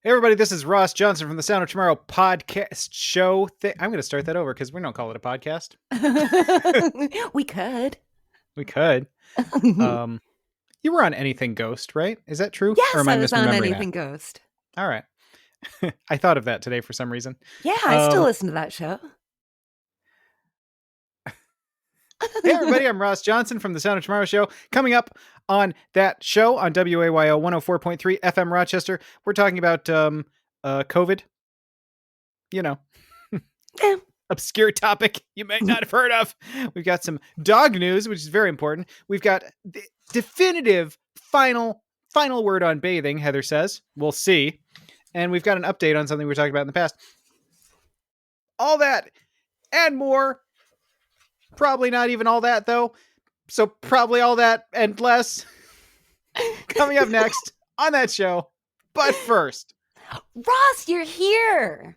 Hey everybody, this is Ross Johnson from the Sound of Tomorrow podcast show. I'm going to start that over because we don't call it a podcast. We could. We could. You were on Anything Ghost, right? Is that true? Or Yes, am I I was on misremembering that? Anything Ghost. All right. I thought of that today for some reason. Yeah, I still listen to that show. Hey everybody, I'm Ross Johnson from the Sound of Tomorrow show. Coming up on that show on WAYO 104.3 FM Rochester, we're talking about COVID. You know. Yeah. Obscure topic you might not have heard of. We've got some dog news, which is very important. We've got the definitive final word on bathing, Heather says. We'll see. And we've got an update on something we were talking about in the past. All that and more. Probably not even all that, though. So probably all that and less coming up next on that show. But first, Ross, you're here.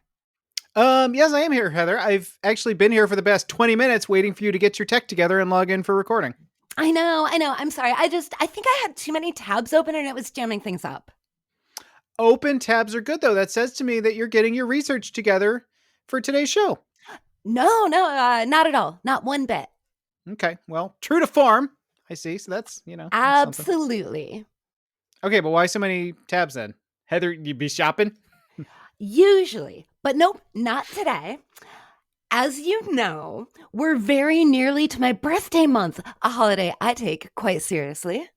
Yes, I am here, Heather. I've actually been here for the past 20 minutes waiting for you to get your tech together and log in for recording. I know. I'm sorry. I think I had too many tabs open and it was jamming things up. Open tabs are good, though. That says to me that you're getting your research together for today's show. No, not at all. Not one bit. Okay, well, true to form. I see. So that's, Absolutely. Something. Okay, but why so many tabs then? Heather, you be shopping? Usually. But nope, not today. As you know, we're very nearly to my birthday month, a holiday I take quite seriously.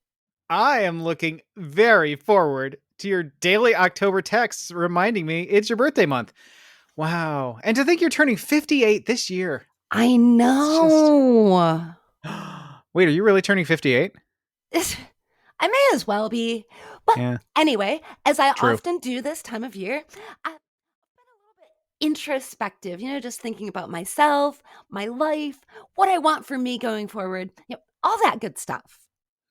I am looking very forward to your daily October texts reminding me it's your birthday month. Wow. And to think you're turning 58 this year. I know. Wait, are you really turning 58? I may as well be. But yeah. Anyway, as I often do this time of year, I've been a little bit introspective, just thinking about myself, my life, what I want for me going forward, all that good stuff.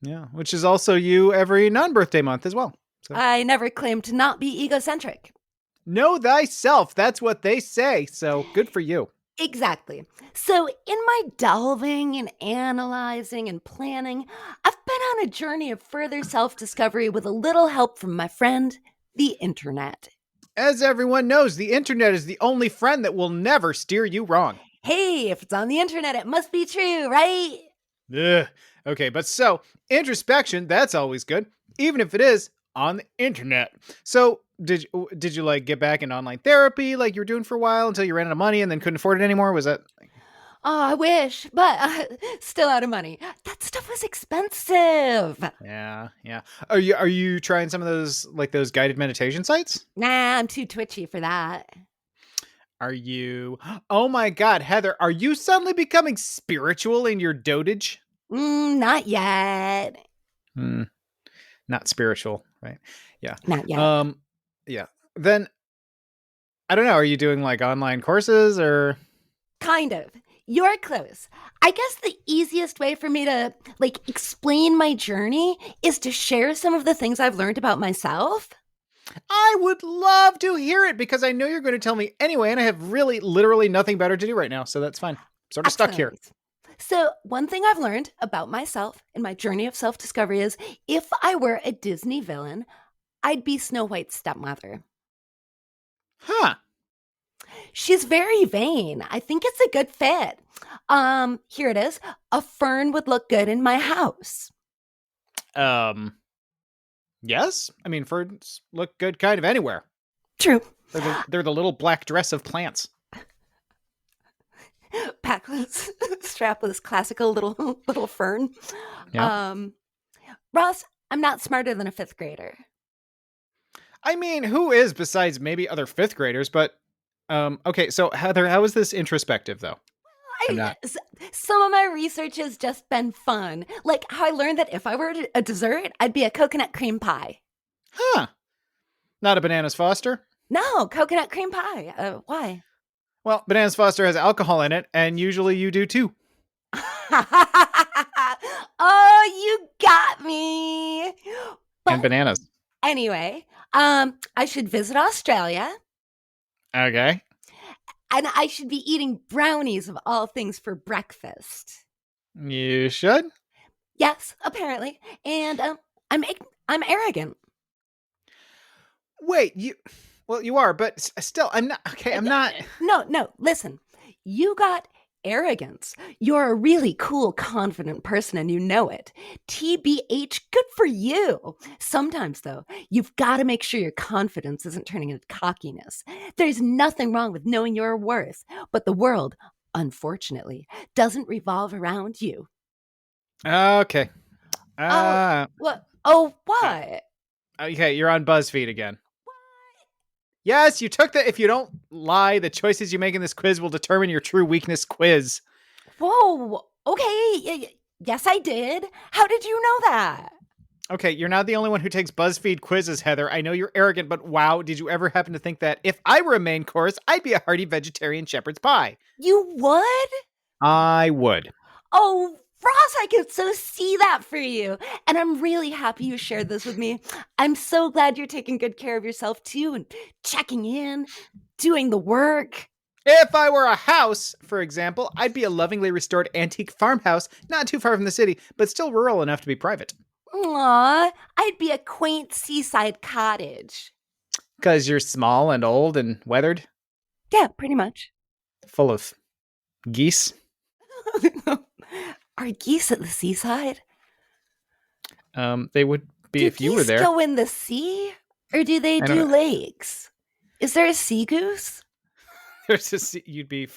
Yeah, which is also you every non-birthday month as well. So. I never claimed to not be egocentric. Know thyself. That's what they say. So good for you. Exactly. So in my delving and analyzing and planning, I've been on a journey of further self-discovery with a little help from my friend, the internet. As everyone knows, the internet is the only friend that will never steer you wrong. Hey, if it's on the internet, it must be true, right? Ugh. Okay, but so introspection, that's always good, even if it is on the internet. So did you like get back in online therapy like you were doing for a while until you ran out of money and then couldn't afford it anymore? Was that? Oh, I wish, but still out of money. That stuff was expensive. Yeah. Are you trying some of those guided meditation sites? Nah, I'm too twitchy for that. Are you? Oh my God, Heather, are you suddenly becoming spiritual in your dotage? Not yet. Not spiritual, right? Yeah. Not yet. Yeah. Then, I don't know. Are you doing like online courses or? Kind of. You're close. I guess the easiest way for me to explain my journey is to share some of the things I've learned about myself. I would love to hear it because I know you're going to tell me anyway, and I have really literally nothing better to do right now. So that's fine. Sort of stuck here. So one thing I've learned about myself in my journey of self-discovery is if I were a Disney villain, I'd be Snow White's stepmother. Huh. She's very vain. I think it's a good fit. Here it is. A fern would look good in my house. Yes. I mean, ferns look good kind of anywhere. True. They're the little black dress of plants. Backless, strapless, classical little fern. Yeah. Ross, I'm not smarter than a fifth grader. I mean, who is besides maybe other fifth graders? But okay, so Heather, how is this introspective though? Some of my research has just been fun. Like how I learned that if I were a dessert, I'd be a coconut cream pie. Huh. Not a Bananas Foster? No, coconut cream pie. Why? Well, Bananas Foster has alcohol in it, and usually you do too. Oh, you got me. And bananas. Anyway, I should visit Australia. Okay. And I should be eating brownies of all things for breakfast. You should? Yes, apparently. And I'm arrogant. Wait, you are, but still, I'm not. Okay, I'm not. No, listen. You got arrogance. You're a really cool, confident person and you know it. TBH, good for you. Sometimes, though, you've got to make sure your confidence isn't turning into cockiness. There's nothing wrong with knowing your worth, but the world, unfortunately, doesn't revolve around you. Okay. Oh, Uh, what? Oh, uh, what? okay, you're on BuzzFeed again. Yes, you took the. If you don't lie, the choices you make in this quiz will determine your true weakness quiz. Whoa. Okay. Yes, I did. How did you know that? Okay, you're not the only one who takes BuzzFeed quizzes, Heather. I know you're arrogant, but wow, did you ever happen to think that if I were a main course, I'd be a hearty vegetarian shepherd's pie? You would? I would. Oh, Ross, I could so see that for you. And I'm really happy you shared this with me. I'm so glad you're taking good care of yourself too and checking in, doing the work. If I were a house, for example, I'd be a lovingly restored antique farmhouse, not too far from the city, but still rural enough to be private. Aw, I'd be a quaint seaside cottage. Because you're small and old and weathered, Yeah, pretty much. full of geese. Are geese at the seaside? They would be Do if you were geese there. go in the sea? Or do they I don't do know. lakes? Is there a sea goose? There's just you'd be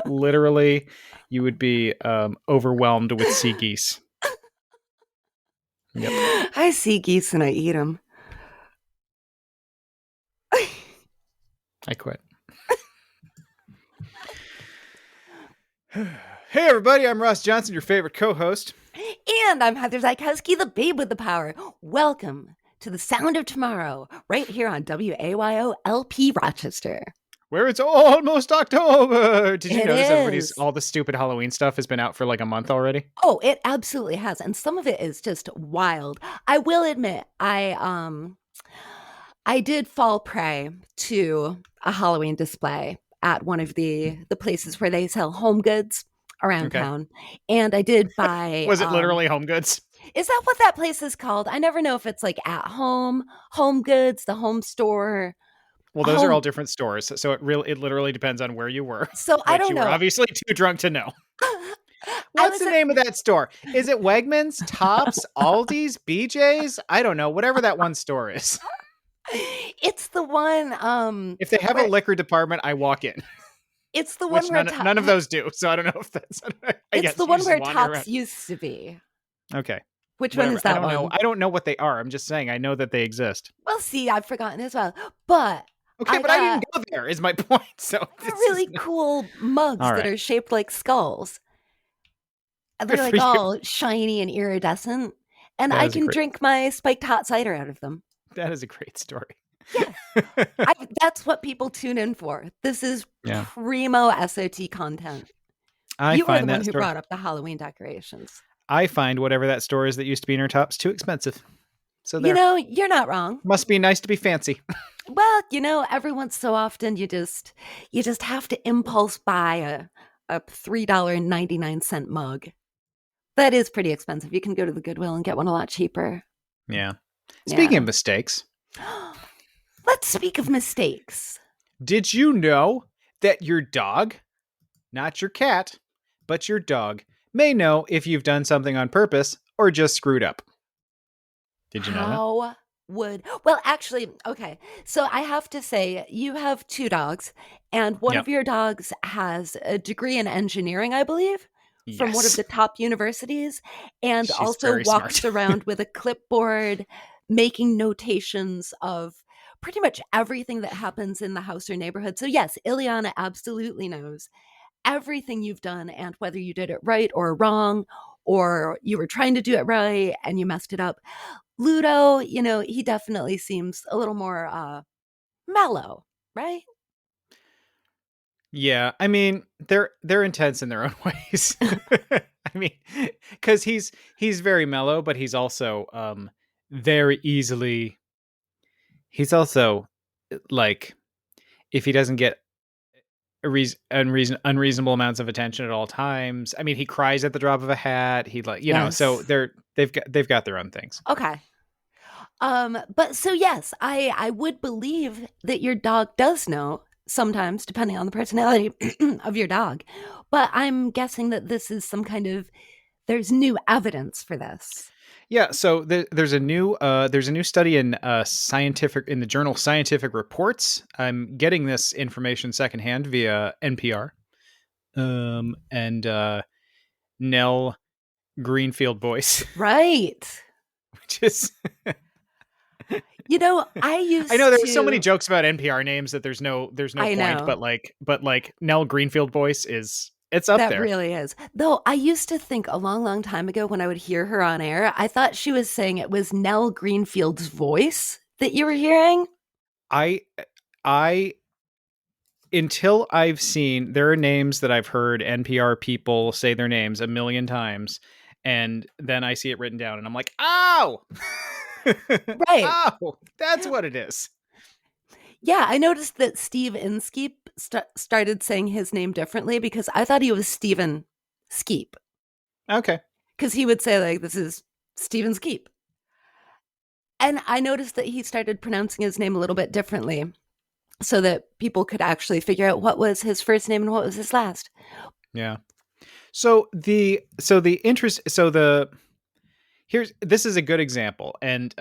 literally, you would be overwhelmed with sea geese. Yep. I see geese and I eat them. I quit. Hey everybody, I'm Ross Johnson, your favorite co-host. And I'm Heather Zykowski, the babe with the power. Welcome to the Sound of Tomorrow, right here on WAYO LP Rochester. Where it's almost October. Did you It notice is. all the stupid Halloween stuff has been out for like a month already? Oh, it absolutely has. And some of it is just wild. I will admit, I did fall prey to a Halloween display at one of the places where they sell home goods around Okay. town. And I did buy Was it literally Home Goods? Is that what that place is called? I never know if it's like at home goods, the home store. Well, those are all different stores, so it literally depends on where you were. So I don't you know. were obviously too drunk to know. What's the name of that store? Is it Wegmans, Tops, Aldi's, BJ's? I don't know. Whatever that one store is. It's the one. If they have a liquor department, I walk in. It's the one where none of those do. So I don't know if that's. It's the one where Tops used to be. Okay. Which one is that one? I don't know what they are. I'm just saying I know that they exist. Well, see, I've forgotten as well. But okay, I didn't go there. Is my point. So really cool mugs that are shaped like skulls. And they're like all shiny and iridescent. And I can drink my spiked hot cider out of them. That is a great story. Yeah. That's what people tune in for. This is primo SOT content. You were the one who brought up the Halloween decorations. I find whatever that store is that used to be in our tops too expensive. So you're not wrong. Must be nice to be fancy. Well, every once so often you just have to impulse buy a $3.99 mug. That is pretty expensive. You can go to the Goodwill and get one a lot cheaper. Yeah. Speaking of mistakes. Let's speak of mistakes. Did you know that your dog, not your cat, but your dog, may know if you've done something on purpose or just screwed up? Did you know that? Well, actually, okay. So I have to say, you have two dogs, and one of your dogs has a degree in engineering, I believe, from one of the top universities, and she's also walks around with a clipboard, making notations of pretty much everything that happens in the house or neighborhood. So yes, Ileana absolutely knows everything you've done and whether you did it right or wrong, or you were trying to do it right and you messed it up. Ludo, he definitely seems a little more mellow, right? Yeah, I mean, they're intense in their own ways. I mean, because he's very mellow, but he's also very easily. He's also like, if he doesn't get unreasonable amounts of attention at all times. I mean, he cries at the drop of a hat. He so they've got their own things. Okay. But so yes, I would believe that your dog does know sometimes, depending on the personality of your dog. But I'm guessing that this is some kind of there's new evidence for this. Yeah, so there's a new study in scientific in the journal Scientific Reports. I'm getting this information secondhand via NPR. And Nell Greenfield voice, Right. which is I I know used there were so many to jokes about NPR names that there's no I point, know. but Nell Greenfield voice is it's up That there. really is. Though I used to think a long, long time ago when I would hear her on air, I thought she was saying it was Nell Greenfield's voice that you were hearing. I I until I've seen there are names that I've heard NPR people say their names a million times, and then I see it written down and I'm like, "Oh!" Right. Oh, that's what it is. Yeah, I noticed that Steve Inskeep started saying his name differently because I thought he was Steven Skeep Okay. because he would say like this is Steven Skeep. And I noticed that he started pronouncing his name a little bit differently so that people could actually figure out what was his first name and what was his last. Yeah. So the interest so the here's this is a good example, and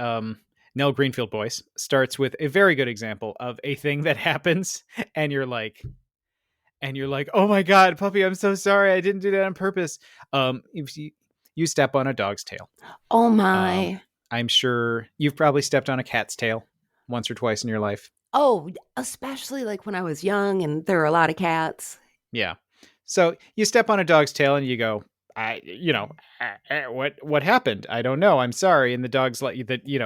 Nell Greenfield voice starts with a very good example of a thing that happens, and you're like, oh my god, puppy, I'm so sorry, I didn't do that on purpose. If you step on a dog's tail, Oh um, my. I'm sure you've probably stepped on a cat's tail once or twice in your life. Oh, especially like when I was young and there were a lot of cats. Yeah. So you step on a dog's tail and you go, what happened? I don't know. I'm sorry. And the dog's like that, you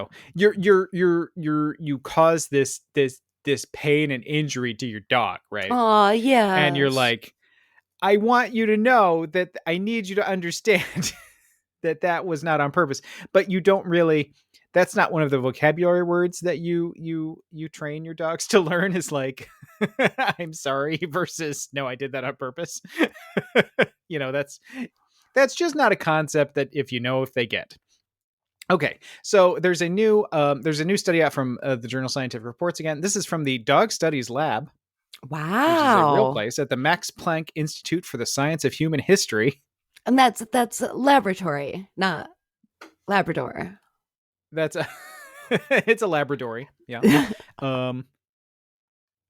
cause this pain and injury to your dog, right? Oh, And you're yes. like, I want you to know that I need you to understand that was not on purpose, but you don't really. That's not one of the vocabulary words that you train your dogs to learn. Is like, I'm sorry versus no, I did that on purpose. That's just not a concept that if they get. Okay, so there's a new study out from the journal Scientific Reports again. This is from the Dog Studies Lab, which is a real Wow. place at the Max Planck Institute for the Science of Human History. And that's laboratory, not Labrador. That's a it's a laboratory. Yeah. Um,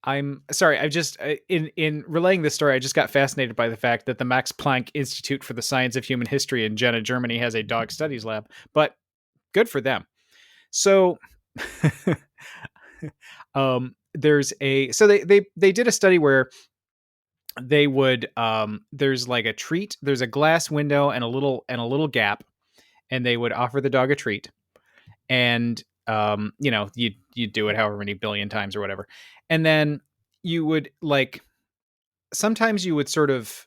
I'm sorry. I just in relaying this story, I just got fascinated by the fact that the Max Planck Institute for the Science of Human History in Jena, Germany, has a dog studies lab. But good for them. So, there's a so they did a study where they would there's like a treat. There's a glass window and a little gap, and they would offer the dog a treat, and you do it however many billion times or whatever, and then you would like sometimes you would sort of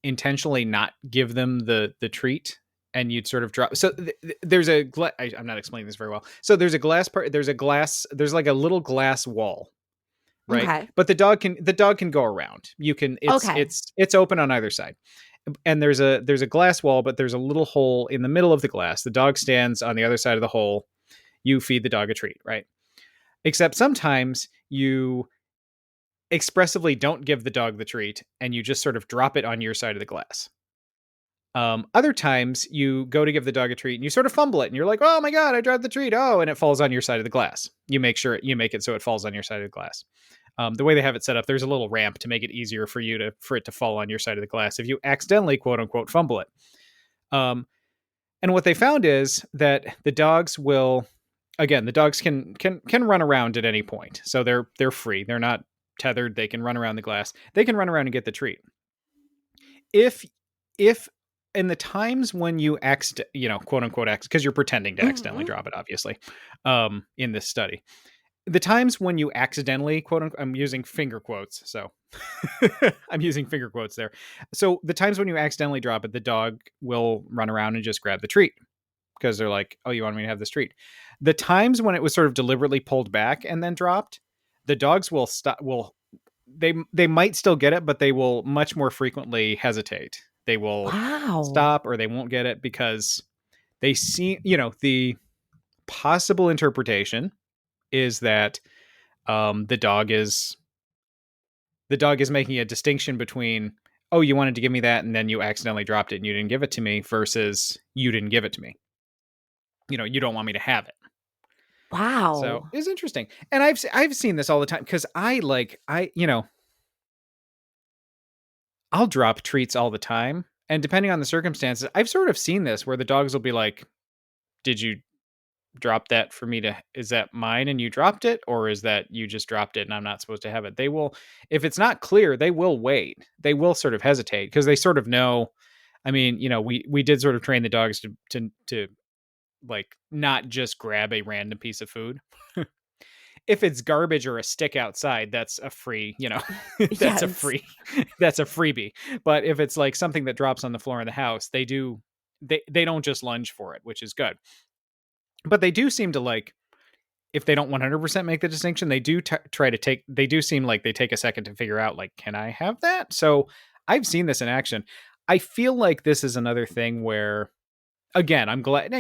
intentionally not give them the treat, and you'd sort of drop. So there's I'm not explaining this very well. So there's a glass part. There's like a little glass wall, right? Okay. But the dog can go around. You can Okay. it's open on either side, and there's a glass wall, but there's a little hole in the middle of the glass. The dog stands on the other side of the hole. You feed the dog a treat, right? Except sometimes you expressively don't give the dog the treat and you just sort of drop it on your side of the glass. Other times you go to give the dog a treat and you sort of fumble it and you're like, oh my God, I dropped the treat. Oh, and it falls on your side of the glass. You make it so it falls on your side of the glass. The way they have it set up, there's a little ramp to make it easier for it to fall on your side of the glass if you accidentally quote unquote fumble it. And what they found is that the dogs can run around at any point. So they're free. They're not tethered. They can run around the glass. They can run around and get the treat. If in the times when you quote unquote because you're pretending to accidentally Mhm. drop it, obviously, in this study, the times when you accidentally quote unquote, I'm using finger quotes, so I'm using finger quotes there. So the times when you accidentally drop it, the dog will run around and just grab the treat because they're like, oh, you want me to have this treat. The times when it was sort of deliberately pulled back and then dropped, the dogs will stop. They might still get it, but they will much more frequently hesitate. They will Wow. stop or they won't get it because they see, the possible interpretation is that the dog is making a distinction between, oh, you wanted to give me that and then you accidentally dropped it and you didn't give it to me, versus you didn't give it to me. You don't want me to have it. So Wow. it's interesting. And I've seen this all the time, because I'll drop treats all the time. And depending on the circumstances, I've sort of seen this where the dogs will be like, did you drop that for me to, is that mine and you dropped it? Or is that you just dropped it and I'm not supposed to have it? They will, if it's not clear, they will wait. They will sort of hesitate because they sort of know. I mean, we did sort of train the dogs to like not just grab a random piece of food. If it's garbage or a stick outside, that's a free, that's a Yes. free, that's a freebie. But if it's like something that drops on the floor in the house, they don't just lunge for it, which is good. But they do seem to, like, if they don't 100% make the distinction, they do they do seem like they take a second to figure out, like, can I have that? So I've seen this in action. I feel like this is another thing where, again, I'm glad,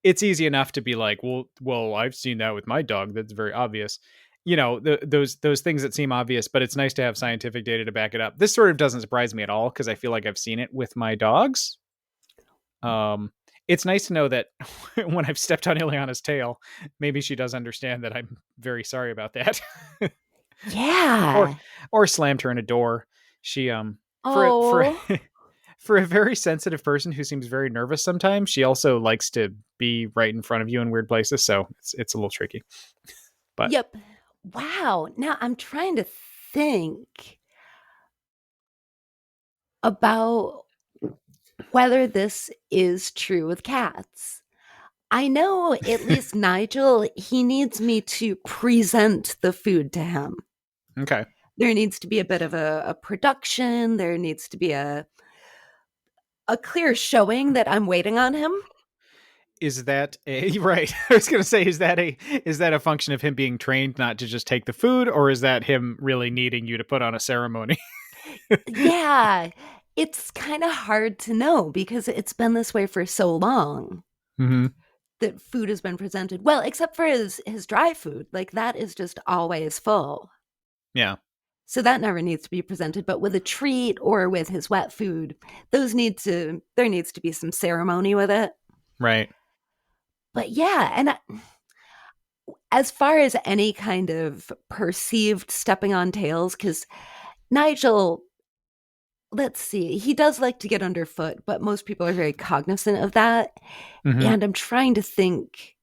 it's easy enough to be like, well, I've seen that with my dog. That's very obvious. Those things that seem obvious, but it's nice to have scientific data to back it up. This sort of doesn't surprise me at all because I feel like I've seen it with my dogs. It's nice to know that when I've stepped on Ileana's tail, maybe she does understand that I'm very sorry about that. or Yeah. or slammed her in a door. She for Oh, for a very sensitive person who seems very nervous sometimes, she also likes to be right in front of you in weird places, so it's a little tricky. But yep. Wow. Now I'm trying to think about whether this is true with cats. I know at least Nigel, he needs me to present the food to him. okay. There needs to be a bit of a production. There needs to be a clear showing that I'm waiting on him. Is that a right? I was going to say, is that a function of him being trained not to just take the food, or is that him really needing you to put on a ceremony? Yeah, it's kind of hard to know because it's been this way for so long Mm-hmm. that food has been presented. Well, except for his dry food, like that is just always full. Yeah. So that never needs to be presented. But with a treat or with his wet food, there needs to be some ceremony with it. Right. But yeah, and as far as any kind of perceived stepping on tails, because Nigel, let's see, he does like to get underfoot, but most people are very cognizant of that. Mm-hmm. And I'm trying to think,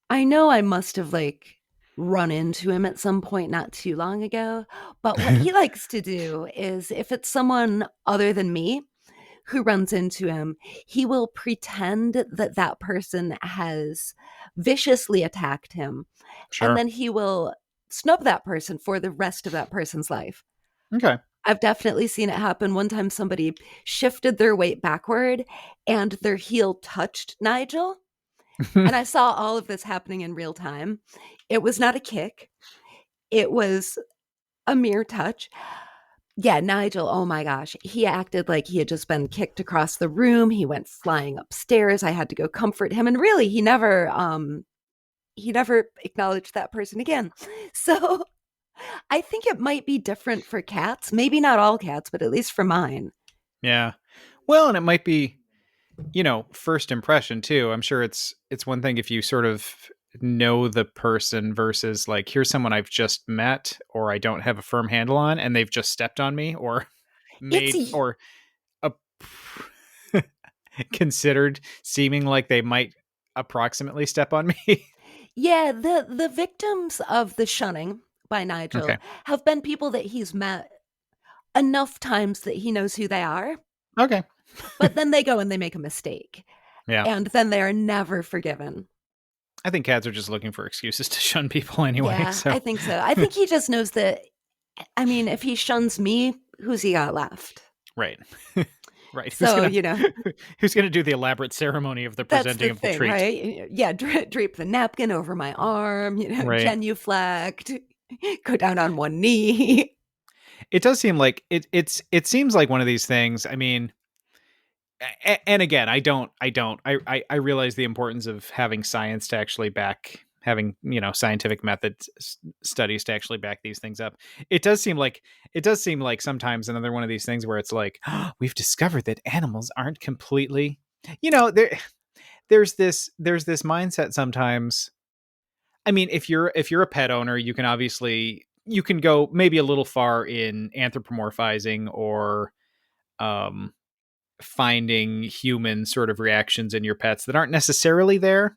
I know I must have like run into him at some point not too long ago, but what he likes to do is if it's someone other than me who runs into him, he will pretend that that person has viciously attacked him, and Sure. then he will snub that person for the rest of that person's life. Okay. I've definitely seen it happen. One time somebody shifted their weight backward and their heel touched Nigel. And I saw all of this happening in real time. It was not a kick, it was a mere touch. Yeah, Nigel, oh my gosh. He acted like he had just been kicked across the room. He went flying upstairs. I had to go comfort him. And really, he never acknowledged that person again. So I think it might be different for cats. Maybe not all cats, but at least for mine. Yeah. Well, and it might be, first impression too. I'm sure it's one thing if you sort of know the person versus like, here's someone I've just met or I don't have a firm handle on and they've just stepped on me or It's made or a, considered seeming like they might approximately step on me. yeah, the victims of the shunning by Nigel Okay. have been people that he's met enough times that he knows who they are, Okay. but then they go and they make a mistake. Yeah. And then they are never forgiven. I think cats are just looking for excuses to shun people anyway. Yeah, So I think so. I think he just knows that, I mean, if he shuns me, who's he got left? right. Right. So, Who's gonna do the elaborate ceremony of the that's presenting the of the thing, treat? right? Yeah, drape the napkin over my arm, Right. genuflect, go down on one knee. It does seem like it seems like one of these things. I mean, And again, I realize the importance of having science to actually back, having, scientific methods, studies to actually back these things up. It does seem like sometimes another one of these things where it's like, oh, we've discovered that animals aren't completely, there's this mindset sometimes. I mean, if you're a pet owner, you can obviously, you can go maybe a little far in anthropomorphizing, or um finding human sort of reactions in your pets that aren't necessarily there.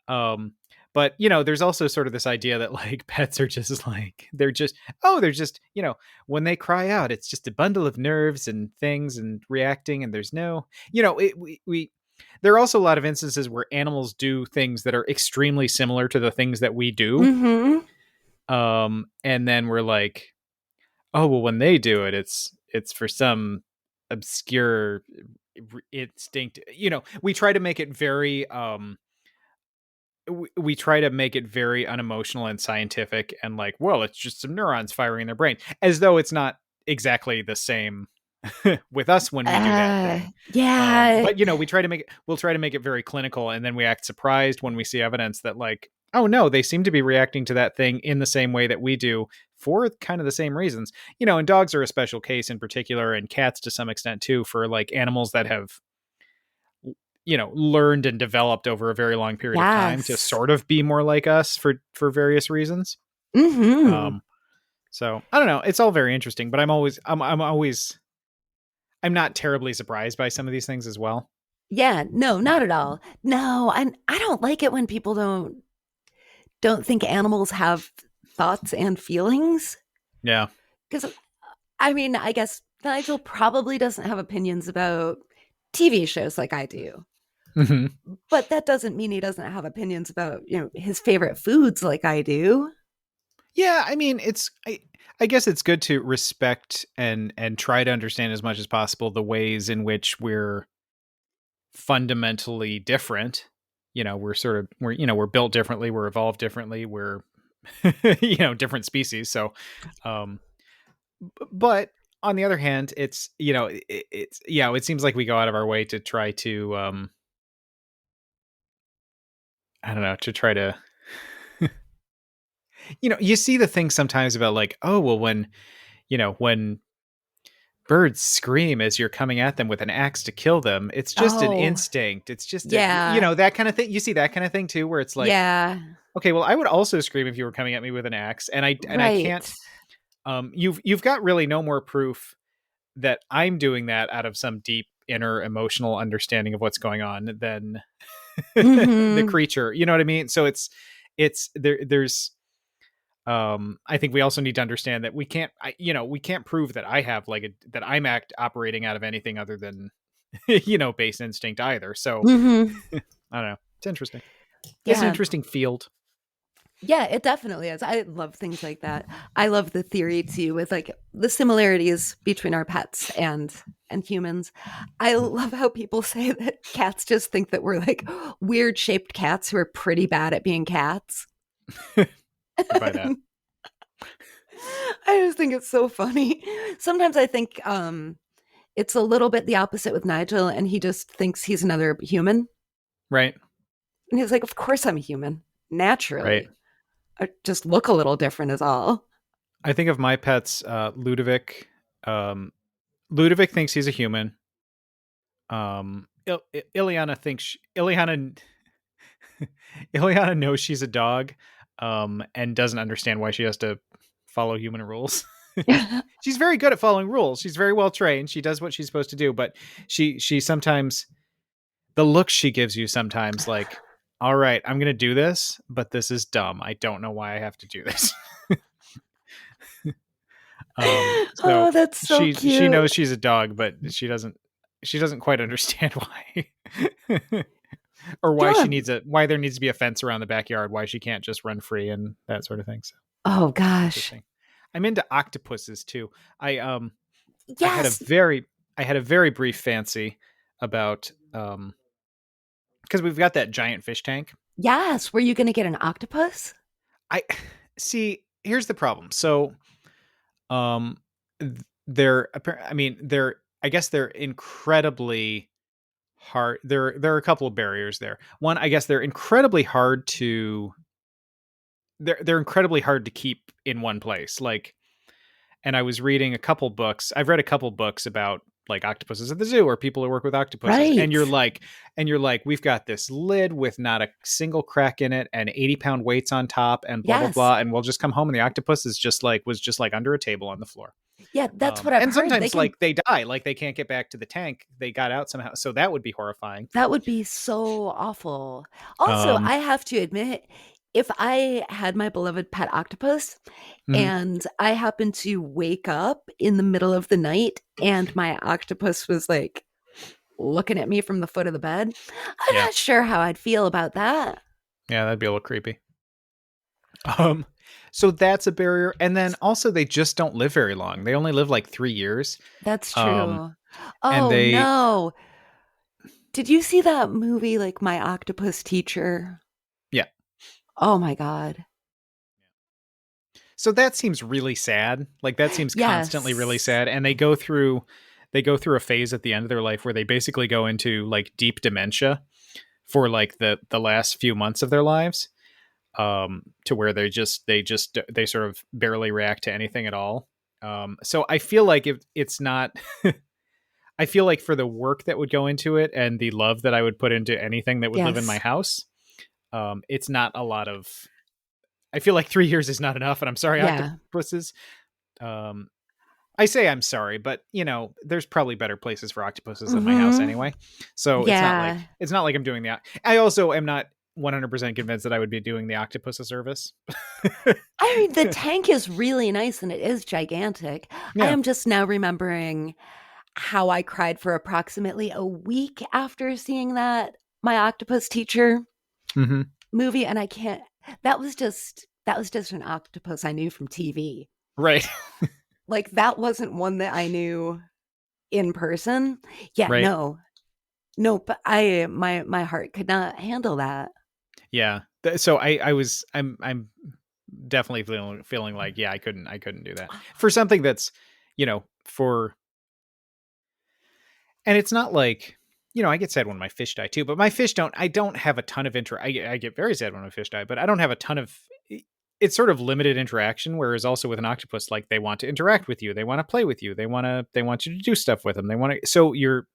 Um, but there's also sort of this idea that like pets are just like, they're just when they cry out, it's just a bundle of nerves and things and reacting, and there's no, we there are also a lot of instances where animals do things that are extremely similar to the things that we do. Mm-hmm. And then we're like, oh well, when they do it, it's for some obscure instinct. We try to make it very we try to make it very unemotional and scientific, and like, well, it's just some neurons firing in their brain, as though it's not exactly the same with us when we do that thing. Yeah. But we'll try to make it very clinical, and then we act surprised when we see evidence that like, oh no, they seem to be reacting to that thing in the same way that we do, for kind of the same reasons. And dogs are a special case in particular, and cats to some extent too, for like animals that have learned and developed over a very long period of time to Yes. sort of be more like us for various reasons. Mm-hmm. um so I don't know, it's all very interesting, but I'm not terribly surprised by some of these things as well. Yeah, no, not at all. No, and I don't like it when people don't think animals have thoughts and feelings. Yeah. Because I mean, I guess Nigel probably doesn't have opinions about TV shows like I do. Hmm. But that doesn't mean he doesn't have opinions about, his favorite foods like I do. Yeah, I mean, I guess it's good to respect and try to understand as much as possible the ways in which we're fundamentally different. We're built differently, we're evolved differently, we're different species. So um but on the other hand, it seems like we go out of our way to try to I don't know, to try to you see the thing sometimes about like, oh well, when birds scream as you're coming at them with an axe to kill them, it's just an Oh, instinct, it's just yeah. that kind of thing. You see that kind of thing too, where it's like, Yeah. okay, well, I would also scream if you were coming at me with an axe, and I Right. can't. You've got really no more proof that I'm doing that out of some deep inner emotional understanding of what's going on than the Mm-hmm. creature. You know what I mean? So there's I think we also need to understand that we can't prove that I have like that I'm operating out of anything other than base instinct either. So Mm-hmm. I don't know. It's interesting. It's an Yeah. interesting field. Yeah, it definitely is. I love things like that. I love the theory too, with like the similarities between our pets and humans. I love how people say that cats just think that we're like weird shaped cats who are pretty bad at being cats. I buy that. I just think it's so funny. Sometimes I think it's a little bit the opposite with Nigel, and he just thinks he's another human. Right. And he's like, "Of course I'm a human, Right. naturally. I just look a little different, is all." I think of my pets, Ludovic. Ludovic thinks he's a human. Ileana thinks Ileana Ileana knows she's a dog, and doesn't understand why she has to follow human rules. She's very good at following rules. She's very well trained. She does what she's supposed to do, but she sometimes, the look she gives you sometimes, like, all right, I'm gonna do this, but this is dumb. I don't know why I have to do this. Oh, So that's so she cute. knows she's a dog, but she doesn't quite understand why. Or Yeah. why there needs to be a fence around the backyard, why she can't just run free and that sort of thing. So Oh gosh. interesting. I'm into octopuses too. I had a Yes. very I had a very brief fancy about because we've got that giant fish tank. Yes. Were you going to get an octopus? I see, here's the problem. So they're I mean, they're, I guess they're incredibly hard. There are a couple of barriers there. One, I guess they're incredibly hard to keep in one place. Like, and I was reading a couple books. I've read a couple books about like octopuses at the zoo or people who work with octopuses. Right. And you're like, we've got this lid with not a single crack in it and 80-pound weights on top and blah, blah, Yes. blah. And we'll just come home and the octopus was just like under a table on the floor. Yeah, that's what I've And heard. They sometimes can like they die, like they can't get back to the tank. They got out somehow. So that would be horrifying. That would be so awful. Also, Um, I have to admit, if I had my beloved pet octopus mhm, and I happened to wake up in the middle of the night and my octopus was like looking at me from the foot of the bed, I'm yeah. not sure how I'd feel about that. Yeah, that'd be a little creepy. Um, so that's a barrier. And then also they just don't live very long. They only live like 3 years. That's Um, true. and Oh they, no. Did you see that movie, like My Octopus Teacher? yeah. Oh my God. So that seems really sad. Like that seems constantly really Yes. sad. And they go through a phase at the end of their life where they basically go into like deep dementia for like the last few months of their lives. To where they sort of barely react to anything at all. So I feel like if it's not, I feel like for the work that would go into it and the love that I would put into anything that would live in my Yes. house, it's not a lot of. I feel like 3 years is not enough, and I'm sorry, Yeah. octopuses. Um, I say I'm sorry, but there's probably better places for octopuses than my house Mm-hmm. anyway. So Yeah. it's not like I'm doing that. I also am not 100% convinced that I would be doing the octopus a service. I mean, the tank is really nice and it is gigantic. I Yeah. am just now remembering how I cried for approximately a week after seeing that My Octopus Teacher Mm-hmm. movie, and I can't. That was just an octopus I knew from TV. Right. Like that wasn't one that I knew in person. Yeah, Right. no, no. But my heart could not handle that. Yeah. So I'm definitely feeling like, yeah, I couldn't do that for something that's, for, and it's not like, I get sad when my fish die too, but I don't have a ton of I get very sad when my fish die, but I don't have a ton of, it's sort of limited interaction. Whereas also with an octopus, like they want to interact with you. They want to play with you. They want you to do stuff with them. They want to, so you're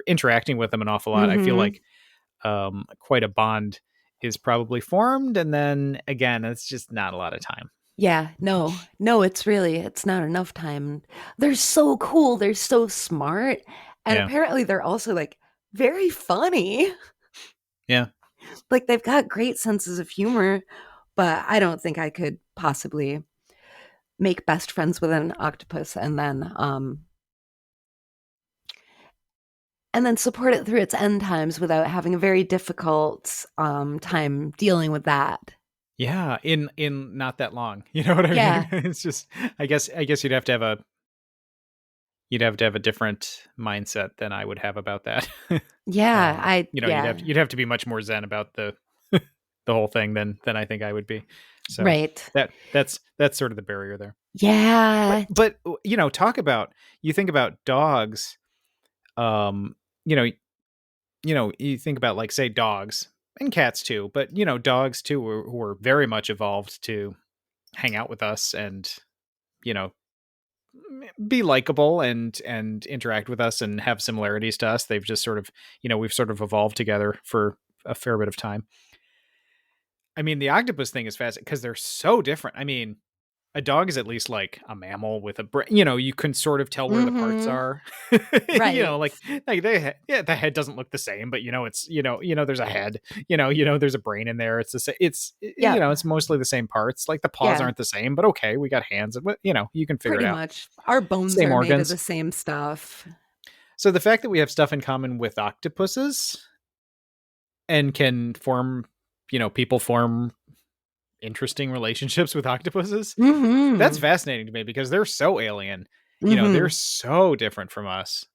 interacting with them an awful lot. I feel Mm-hmm. like, quite a bond is probably formed. And then again, it's just not a lot of time. Yeah, no, no, it's not enough time. They're so cool, they're so smart, and Yeah. apparently they're also like very funny. Yeah. Like they've got great senses of humor, but I don't think I could possibly make best friends with an octopus and then support it through its end times without having a very difficult time dealing with that. Yeah, in not that long. You know what I mean? Yeah. It's just, I guess you'd have to have a different mindset than I would have about that. Yeah, I yeah. You'd have to be much more zen about the the whole thing than I think I would be. So Right. that's sort of the barrier there. Yeah. But talk about, you think about dogs, um, you know, you think about like say dogs and cats too, but dogs too were very much evolved to hang out with us and you know be likable and interact with us and have similarities to us. They've just sort of, we've sort of evolved together for a fair bit of time. I mean, the octopus thing is fascinating because they're so different. I mean, a dog is at least like a mammal with a brain. You can sort of tell where the parts Mhm. are. Right. The head doesn't look the same, but it's there's a head. There's a brain in there. It's the same. Yep. It's mostly the same parts. Like the paws Yeah, aren't the same, but okay, we got hands. But you can figure it pretty out. much. Our bones Same are made of the organs. same stuff. So the fact that we have stuff in common with octopuses and can form, people form interesting relationships with octopuses, that's Mhm. fascinating to me because they're so alien. They're Mhm. so different from us.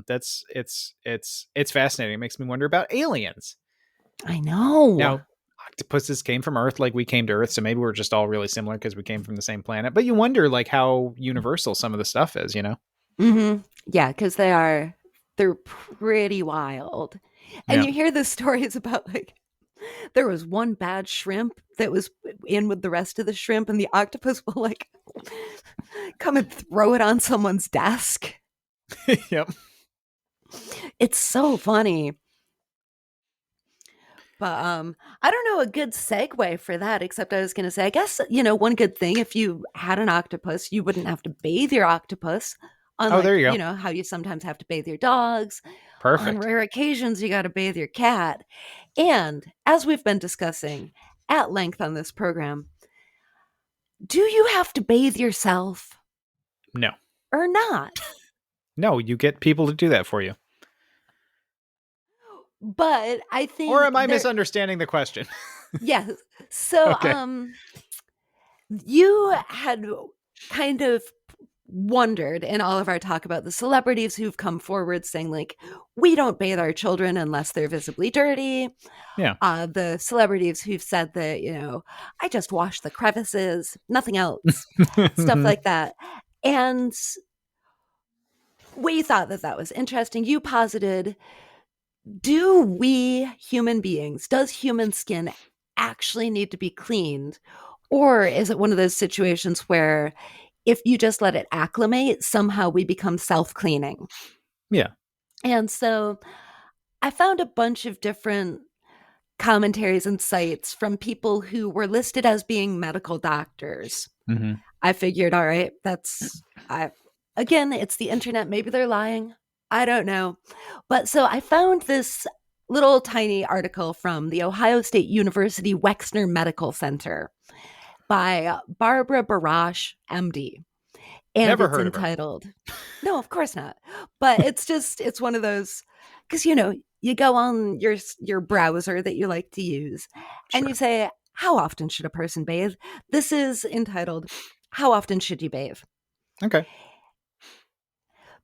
That's it's fascinating. It makes me wonder about aliens. I know. Now, octopuses came from Earth like we came to Earth, so maybe we're just all really similar because we came from the same planet. But you wonder like how universal some of the stuff is. Mhm. Yeah, because they are. they're pretty wild. And Yeah. you hear the stories about like there was one bad shrimp that was in with the rest of the shrimp, and the octopus will like come and throw it on someone's desk. Yep. It's so funny. But I don't know a good segue for that, except I was going to say, I guess, one good thing, if you had an octopus, you wouldn't have to bathe your octopus, Oh, there unlike, you go. how you sometimes have to bathe your dogs. On Perfect. rare occasions, you got to bathe your cat. And as we've been discussing at length on this program, do you have to bathe yourself No. or not? No, you get people to do that for you. But I Or think am I misunderstanding the question? yes. So, Okay. you had kind of wondered in all of our talk about the celebrities who've come forward saying, like, we don't bathe our children unless they're visibly dirty. Yeah. The celebrities who've said that, I just wash the crevices, nothing else, stuff like that. And we thought that that was interesting. You posited, do we human beings, does human skin actually need to be cleaned? Or is it one of those situations where if you just let it acclimate, somehow we become self cleaning? Yeah. And so I found a bunch of different commentaries and sites from people who were listed as being medical doctors. Mm-hmm. I figured, all right, again, it's the internet. Maybe they're lying. I don't know. But so I found this little tiny article from the Ohio State University Wexner Medical Center by Barbara Barash, MD. And Never it's heard of her. entitled, no, of course not. But it's one of those, because, you go on your browser that you like to use and Sure. you say, how often should a person bathe? This is entitled, how often should you bathe? Okay.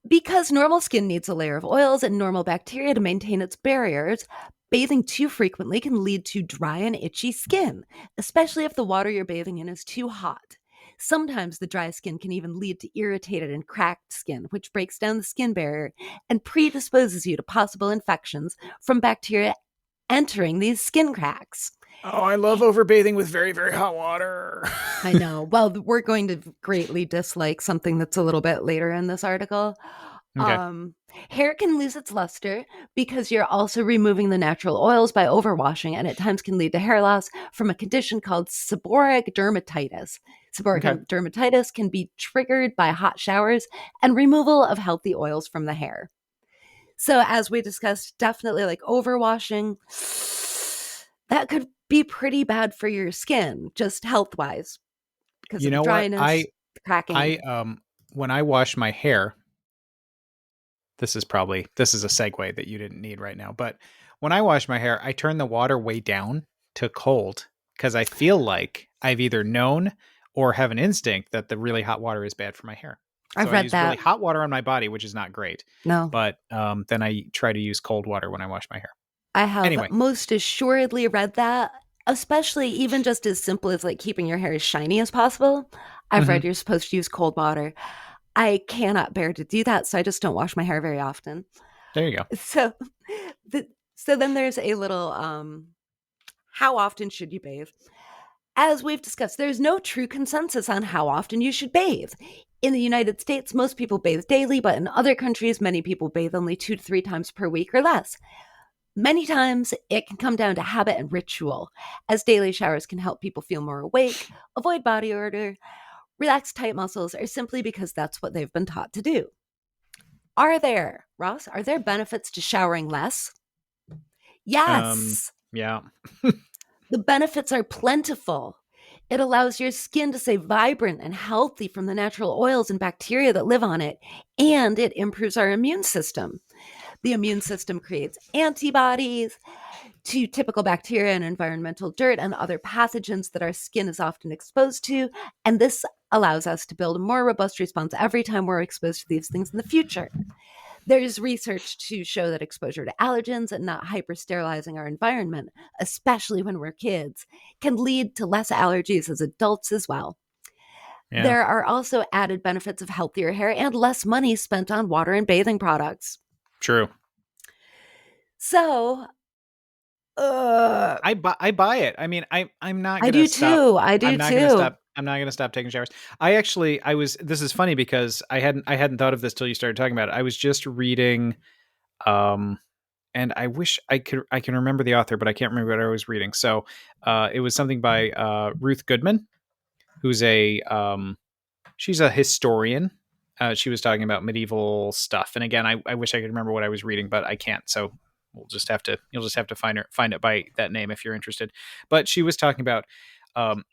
Because normal skin needs a layer of oils and normal bacteria to maintain its barriers, bathing too frequently can lead to dry and itchy skin, especially if the water you're bathing in is too hot. Sometimes the dry skin can even lead to irritated and cracked skin, which breaks down the skin barrier and predisposes you to possible infections from bacteria entering these skin cracks. Oh, I love overbathing with very, very hot water. I know. Well, we're going to greatly dislike something that's a little bit later in this article. Okay. Hair can lose its luster because you're also removing the natural oils by overwashing, and at times can lead to hair loss from a condition called seborrheic dermatitis. Seborrheic Okay. dermatitis can be triggered by hot showers and removal of healthy oils from the hair. So, as we discussed, definitely like overwashing, that could be pretty bad for your skin, just health wise, because You of know the what? dryness, cracking. When I wash my hair, this is a segue that you didn't need right now, but when I wash my hair, I turn the water way down to cold because I feel like I've either known or have an instinct that the really hot water is bad for my hair. So I've I read use that. really hot water on my body, which is not great. No, But then I try to use cold water when I wash my hair. I have Anyway. most assuredly read that, especially even just as simple as like keeping your hair as shiny as possible. I've read you're supposed to use cold water. I cannot bear to do that, so I just don't wash my hair very often. There you go. So, so then there's a little how often should you bathe? As we've discussed, there's no true consensus on how often you should bathe. In the United States, most people bathe daily, but in other countries, many people bathe only 2 to 3 times per week or less. Many times, it can come down to habit and ritual, as daily showers can help people feel more awake, avoid body odor, relax tight muscles, or simply because that's what they've been taught to do. Ross, are there benefits to showering less? Yes. Yeah. The benefits are plentiful. It allows your skin to stay vibrant and healthy from the natural oils and bacteria that live on it, and it improves our immune system. The immune system creates antibodies to typical bacteria and environmental dirt and other pathogens that our skin is often exposed to, and this allows us to build a more robust response every time we're exposed to these things in the future. There's research to show that exposure to allergens and not hyper-sterilizing our environment, especially when we're kids, can lead to less allergies as adults as well. Yeah. There are also added benefits of healthier hair and less money spent on water and bathing products. True. So, uh, I buy it. I mean, I'm not I gonna do stop. too. I do I'm not gonna too. stop. I'm not gonna stop taking showers. I was. This is funny because I hadn't thought of this till you started talking about it. I was just reading, um, and I wish I can remember the author, but I can't remember what I was reading. So, it was something by Ruth Goodman, who's she's a historian. She was talking about medieval stuff, and again, I wish I could remember what I was reading, but I can't. So you'll just have to find it by that name if you're interested. But she was talking about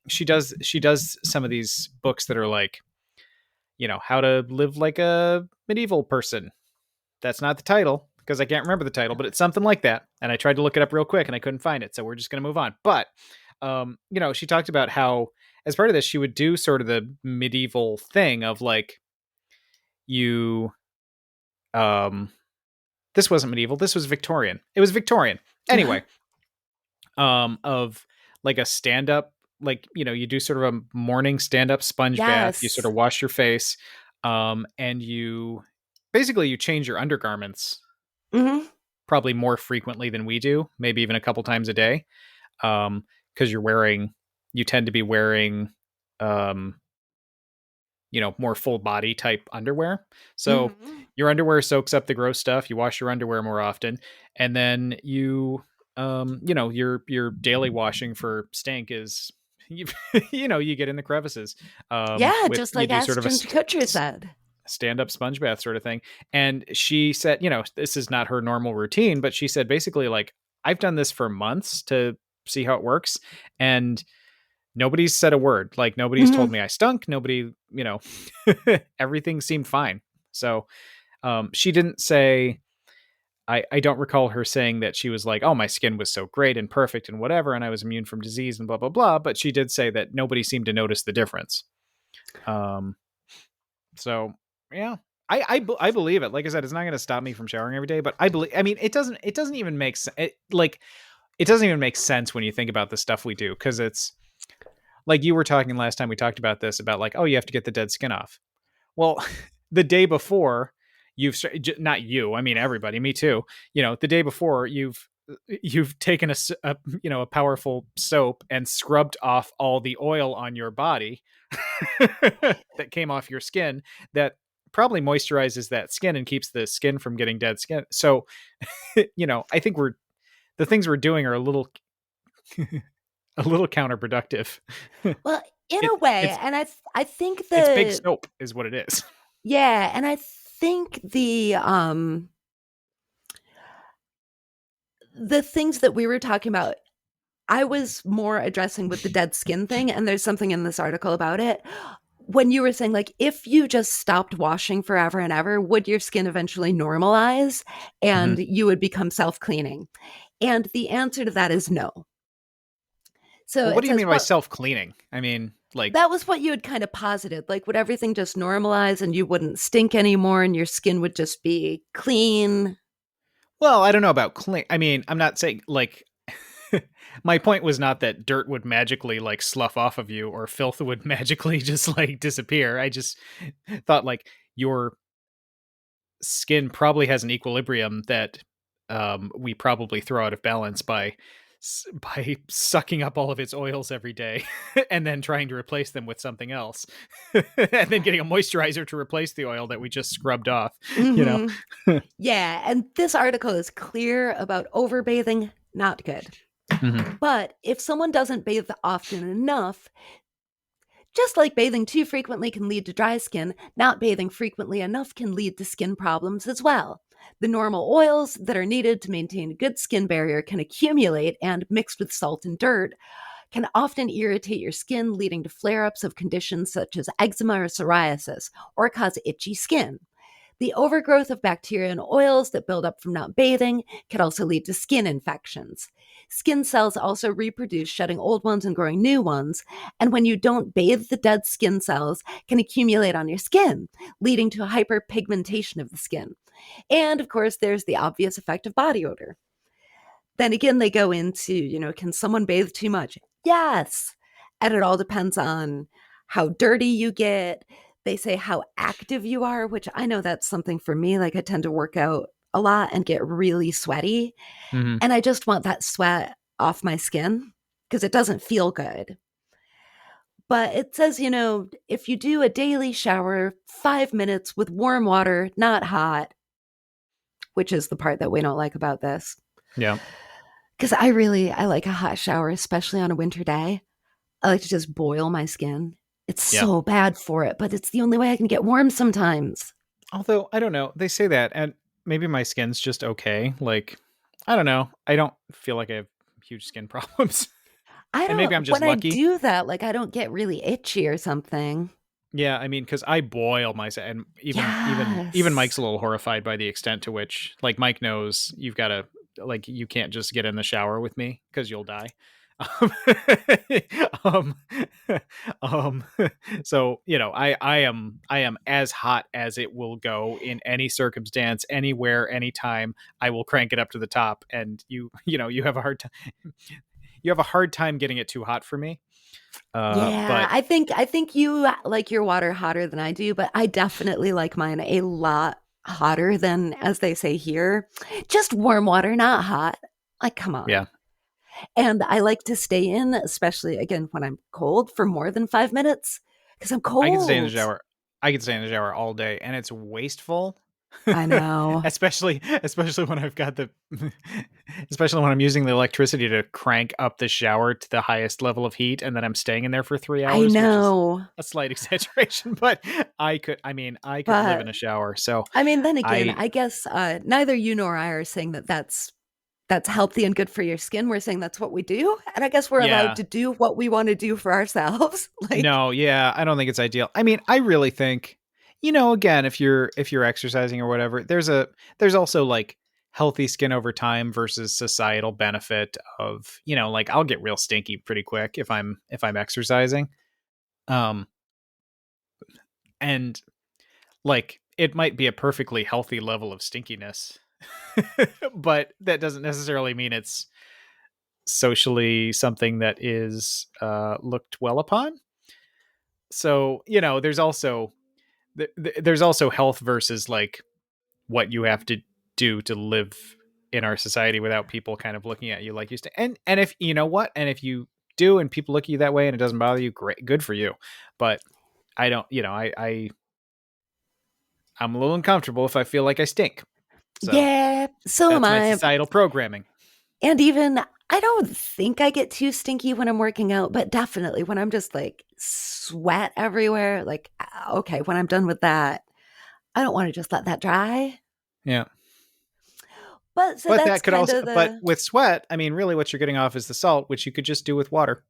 she does some of these books that are like, how to live like a medieval person. That's not the title because I can't remember the title, but it's something like that. And I tried to look it up real quick and I couldn't find it, so we're just gonna move on. But she talked about how as part of this she would do sort of the medieval thing of like you um this wasn't medieval, this was Victorian. It was Victorian. Uh-huh. Anyway, of like a stand up, like, you do sort of a morning stand up sponge bath, you sort Yes. of wash your face, and you basically you change your undergarments Hmm. probably more frequently than we do, maybe even a couple times a day. Because you tend to be wearing, um, more full body type underwear. So Hmm. your underwear soaks up the gross stuff. You wash your underwear more often, and then your daily washing for stink is you, you get in the crevices, Yeah, with just you like do sort of a Ashton Kutcher said. stand up sponge bath sort of thing. And she said, this is not her normal routine, but she said basically like I've done this for months to see how it works, and nobody's said a word. Like nobody's told Hmm. me I stunk. Nobody, everything seemed fine. So she didn't say. I don't recall her saying that she was like, oh, my skin was so great and perfect and whatever, and I was immune from disease and blah blah blah. But she did say that nobody seemed to notice the difference. Um, so yeah, I believe it. Like I said, it's not going to stop me from showering every day, but I believe. I mean, it doesn't even make sense. It doesn't even make sense when you think about the stuff we do, because it's like you were talking last time we talked about this about like, oh, you have to get the dead skin off. Well, the day before not you, I mean everybody, me too. The day before you've taken a powerful soap and scrubbed off all the oil on your body that came off your skin that probably moisturizes that skin and keeps the skin from getting dead skin. So, I think the things we're doing are a little counterproductive. Well, in it a way, it's and I think it's big the soap is what it is. yeah, and I think the things that we were talking about, I was more addressing with the dead skin thing, and there's something in this article about it. When you were saying, like, if you just stopped washing forever and ever, would your skin eventually normalize Mhm. and you would become self cleaning? And the answer to that is no. So Well, what it do you says, mean by what self-cleaning? I mean, like, that was what you had kind of posited. Like, would everything just normalize and you wouldn't stink anymore and your skin would just be clean? well, I don't know about clean. I mean, I'm not saying like my point was not that dirt would magically like slough off of you or filth would magically just like disappear. I just thought like your skin probably has an equilibrium that we probably throw out of balance by sucking up all of its oils every day and then trying to replace them with something else and then getting a moisturizer to replace the oil that we just scrubbed off, you know. Hmm. Yeah. And this article is clear about overbathing, not good. Mhm. But if someone doesn't bathe often enough, just like bathing too frequently can lead to dry skin, not bathing frequently enough can lead to skin problems as well. The normal oils that are needed to maintain a good skin barrier can accumulate and, mixed with salt and dirt, can often irritate your skin, leading to flare ups of conditions such as eczema or psoriasis, or cause itchy skin. The overgrowth of bacteria and oils that build up from not bathing can also lead to skin infections. Skin cells also reproduce, shedding old ones and growing new ones. And when you don't bathe, the dead skin cells can accumulate on your skin, leading to a hyperpigmentation of the skin. And of course, there's the obvious effect of body odor. Then again, they go into, can someone bathe too much? Yes. And it all depends on how dirty you get. They say how active you are, which I know that's something for me. Like I tend to work out a lot and get really sweaty. Hmm. And I just want that sweat off my skin because it doesn't feel good. But it says, if you do a daily shower, 5 minutes with warm water, not hot, which is the part that we don't like about this. Yeah. Because I like a hot shower, especially on a winter day. I like to just boil my skin. It's Yeah. so bad for it, but it's the only way I can get warm sometimes. Although I don't know, they say that, and maybe my skin's just okay. Like, I don't know. I don't feel like I have huge skin problems, I and maybe don't, I'm just when I lucky. do that, like I don't get really itchy or something. Yeah, I mean, because I boil myself, and even Yes. Mike's a little horrified by the extent to which, like, Mike knows you've got to, like, you can't just get in the shower with me because you'll die. Um, um, um, so I am as hot as it will go in any circumstance, anywhere, anytime. I will crank it up to the top, and you have a hard time. You have a hard time getting it too hot for me. Yeah, But I think you like your water hotter than I do, but I definitely like mine a lot hotter than, as they say here, just warm water, not hot. Like, come on. yeah, And I like to stay in, especially again when I'm cold, for more than 5 minutes because I'm I can stay in the cold. shower. I can stay in the shower all day, and it's wasteful. I know. especially when I've got the, especially when I'm using the electricity to crank up the shower to the highest level of heat, and then I'm staying in there for three I hours, which is know. a slight exaggeration. But I could live in But a shower. So I mean, then again, I I guess neither you nor I are saying that that's healthy and good for your skin. We're saying that's what we do, and I guess we're allowed yeah. to do what we want to do for ourselves. Like, No, yeah, I don't think it's ideal. I mean, I really think, again, if you're exercising or whatever, there's also like healthy skin over time versus societal benefit of, like I'll get real stinky pretty quick if I'm exercising. Um and like it might be a perfectly healthy level of stinkiness. But that doesn't necessarily mean it's socially something that is looked well upon. So, there's also health versus like what you have to do to live in our society without people kind of looking at you like you used to. And if you know what, and if you do, and people look at you that way, and it doesn't bother you, great, good for you. But I don't, I'm a little uncomfortable if I feel like I stink. So yeah, so am that's my I. societal programming. And even I don't think I get too stinky when I'm working out, but definitely when I'm just like sweat everywhere, like, okay, when I'm done with that, I don't want to just let that dry. Yeah. But so But that's that could kind also, of but the, with sweat, I mean, really what you're getting off is the salt, which you could just do with water.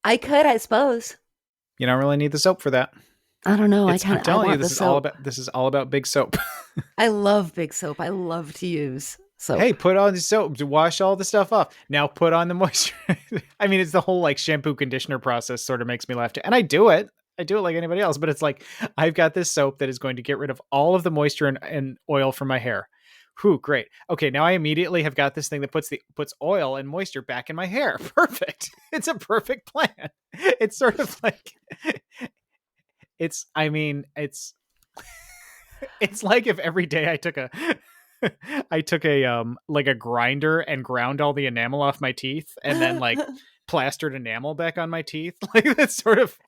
I could, I suppose. You don't really need the soap for that. I don't know. I'm I telling you, want the this is all soap. about big soap. I love big soap. I love to use Hey, soap. put on the soap to wash all the stuff off. Now put on the moisture. I mean, it's the whole like shampoo conditioner process sort of makes me laugh too. And I do it. I do it like anybody else, but it's like I've got this soap that is going to get rid of all of the moisture and oil from my hair. Whew, great. Okay, now I immediately have got this thing that puts oil and moisture back in my hair. Perfect. It's a perfect plan. It's sort of like it's like if every day I took a like a grinder and ground all the enamel off my teeth and then like plastered enamel back on my teeth. Like that's sort of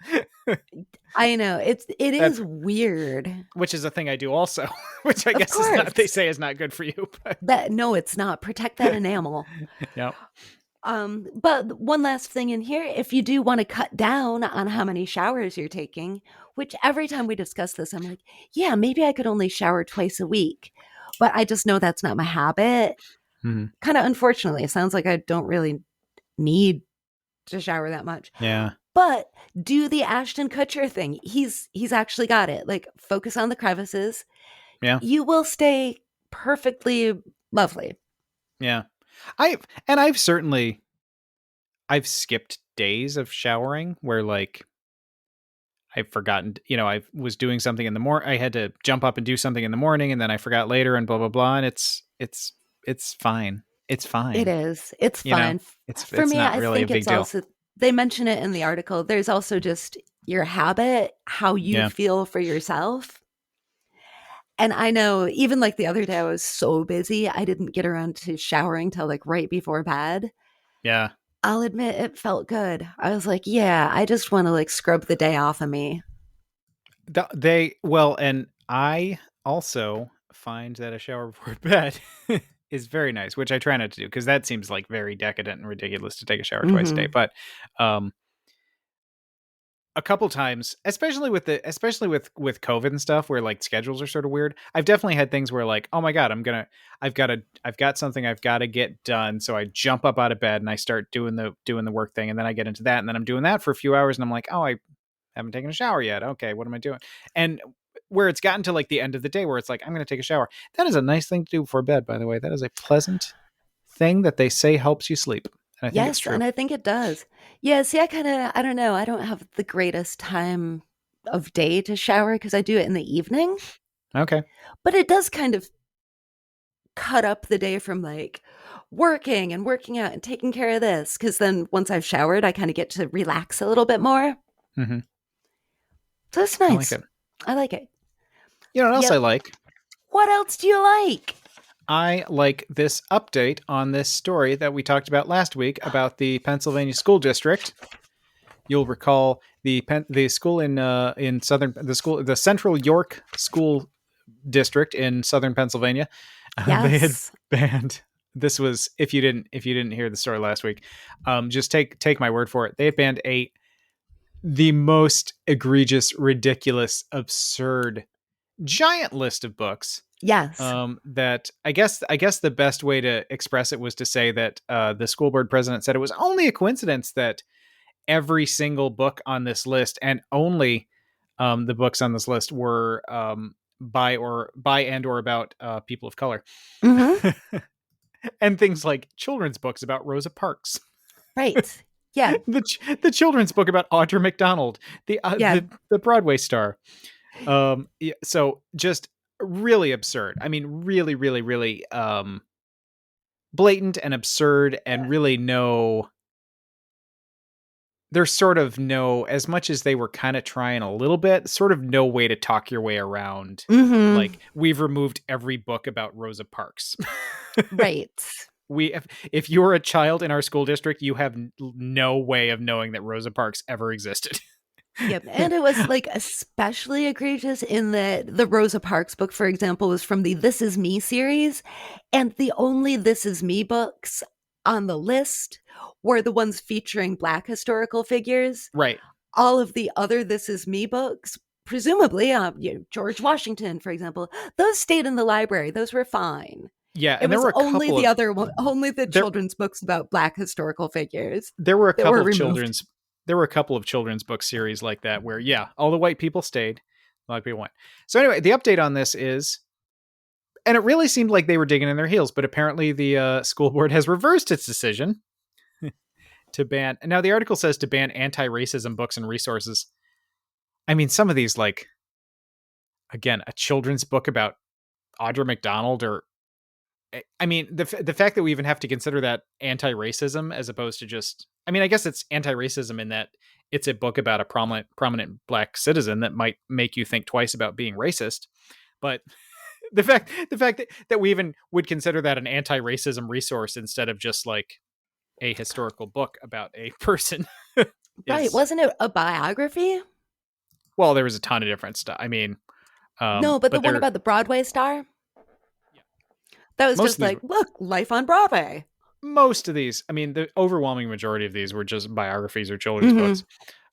I know. It that is weird. which is a thing I do also, which I Of guess is not they course. say is not good for you. But That no, it's not. Protect that enamel. yeah. But one last thing in here, if you do want to cut down on how many showers you're taking, which every time we discuss this, I'm like, yeah, maybe I could only shower twice a week. But I just know that's not my habit. Mhm. Kind of unfortunately, it sounds like I don't really need to shower that much. Yeah. But do the Ashton Kutcher thing. He's actually got it. Like focus on the crevices. Yeah. You will stay perfectly lovely. Yeah. I've skipped days of showering where like I've forgotten, I was doing something in the morning. I had to jump up and do something in the morning and then I forgot later and blah, blah, blah. And it's fine. It's It fine. is. It's You know, fine. it's For it's me, not I really a think big it's deal. also, they mention it in the article. There's also just your habit, how you Yeah. feel for yourself. And I know even like the other day, I was so busy, I didn't get around to showering till like right before bed. Yeah. I'll admit it felt good. I was like, yeah, I just want to like scrub the day off of me. And I also find that a shower before bed is very nice, which I try not to do because that seems like very decadent and ridiculous to take a shower twice a day. Hmm. But um, a couple times, especially with COVID and stuff, where like schedules are sort of weird. I've definitely had things where like, oh my god, I've got something I've got to get done, so I jump up out of bed and I start doing the work thing, and then I get into that, and then I'm doing that for a few hours, and I'm like, oh, I haven't taken a shower yet. Okay, what am I doing? And where it's gotten to like the end of the day where it's like, I'm going to take a shower. That is a nice thing to do before bed, by the way. That is a pleasant thing that they say helps you sleep. And I think it's Yes, true. and I think it does. Yeah, see, I don't know. I don't have the greatest time of day to shower because I do it in the evening, Okay. but it does kind of cut up the day from like working and working out and taking care of this. Because then once I've showered, I kind of get to relax a little bit more. Mm-hmm. So it's I like nice. it. I like it. You know what else I Yep. like? What else do you like? I like this update on this story that we talked about last week about the Pennsylvania school district. You'll recall the school in southern the Central York School District in southern Pennsylvania. They had Yes. banned. This was if you didn't hear the story last week, just take my word for it. They had banned the most egregious, ridiculous, absurd, giant list of books. Yes. That I guess the best way to express it was to say that the school board president said it was only a coincidence that every single book on this list and only the books on this list were by and or about people of color. Mm-hmm. And things like children's books about Rosa Parks, Right. Yeah. the children's book about Audra McDonald, the Yeah. the Broadway star. Yeah, so just really absurd. I mean, really, really, really blatant and absurd, and really no. There's sort of no, as much as they were kind of trying a little bit, sort of no way to talk your way around. Mm-hmm. Like, we've removed every book about Rosa Parks. Right. If you're a child in our school district, you have no way of knowing that Rosa Parks ever existed. Yep. And it was like especially egregious in that the Rosa Parks book, for example, was from the This Is Me series. And the only This Is Me books on the list were the ones featuring Black historical figures. Right. All of the other This Is Me books, presumably, George Washington, for example, those stayed in the library. Those were fine. Yeah, It and there was were a only couple the of other one, only the there children's books about Black historical figures there were a that couple were of removed. children's book series like that where, yeah, all the white people stayed, black people went. So anyway, the update on this is, and it really seemed like they were digging in their heels, but apparently the school board has reversed its decision to ban. And now the article says to ban anti-racism books and resources. I mean, some of these, like, again, a children's book about Audra McDonald, or I mean, the fact that we even have to consider that anti-racism as opposed to just, I mean, I guess it's anti-racism in that it's a book about a prominent black citizen that might make you think twice about being racist. But the fact that we even would consider that an anti-racism resource instead of just like a historical book about a person Right. is, Wasn't it a biography? well, there was a ton of different stuff. I mean, No, but the but one there, about the Broadway star? That was most of just these like, look, life on Broadway. most of these, I mean, the overwhelming majority of these were just biographies or children's Hmm. books.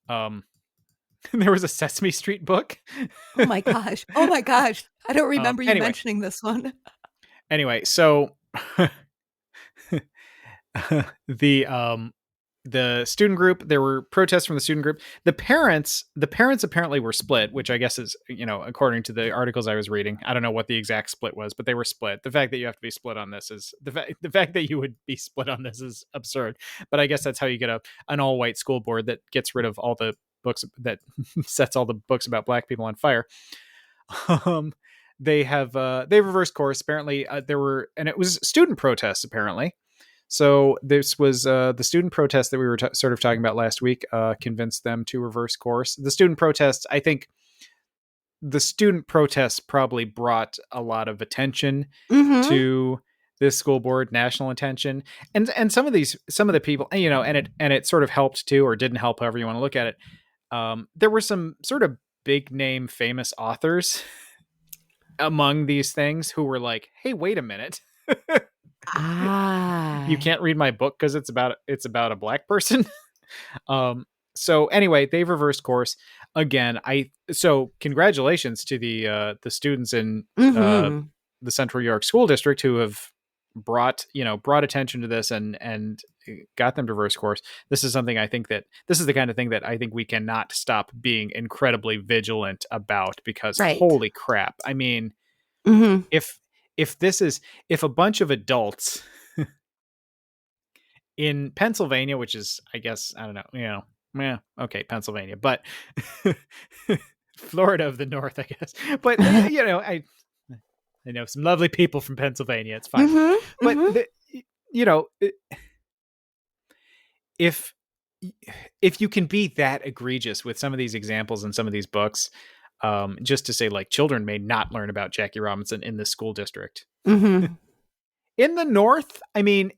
Um, there was a Sesame Street book. Oh my gosh. Oh my gosh. I don't remember you Anyway, mentioning this one. so the the student group, there were protests from the student group. The parents apparently were split, which I guess is, according to the articles I was reading, I don't know what the exact split was, but they were split. The fact that you have to be split on this is the fact that you would be split on this is absurd. But I guess that's how you get an all white school board that gets rid of all the books, that sets all the books about black people on fire. um they reversed course. Apparently and it was student protests apparently. So this was the student protest that we were sort of talking about last week, convinced them to reverse course. The student protests, I think, the student protests probably brought a lot of attention Mm-hmm. to this school board, national attention, and some of the people, and it sort of helped too, or didn't help, however you want to look at it. There were some sort of big name famous authors among these things who were like, hey, wait a minute. You Ah. can't read my book because it's about a black person. um so anyway, they've reversed course again. So congratulations to the students in uh Mm-hmm. the Central York School District who have brought attention to this and got them to reverse course. This is something I think that this is the kind of thing that I think we cannot stop being incredibly vigilant about, because Right. holy crap. I mean, Mm-hmm. if if a bunch of adults in Pennsylvania, which is, I guess, I don't know, yeah, okay, Pennsylvania, but Florida of the North, I guess. But I know some lovely people from Pennsylvania. It's fine. Mm-hmm. But Mm-hmm. you know, if if you can be that egregious with some of these examples in some of these books, just to say like children may not learn about Jackie Robinson in the school district Mm-hmm. in the North. I mean,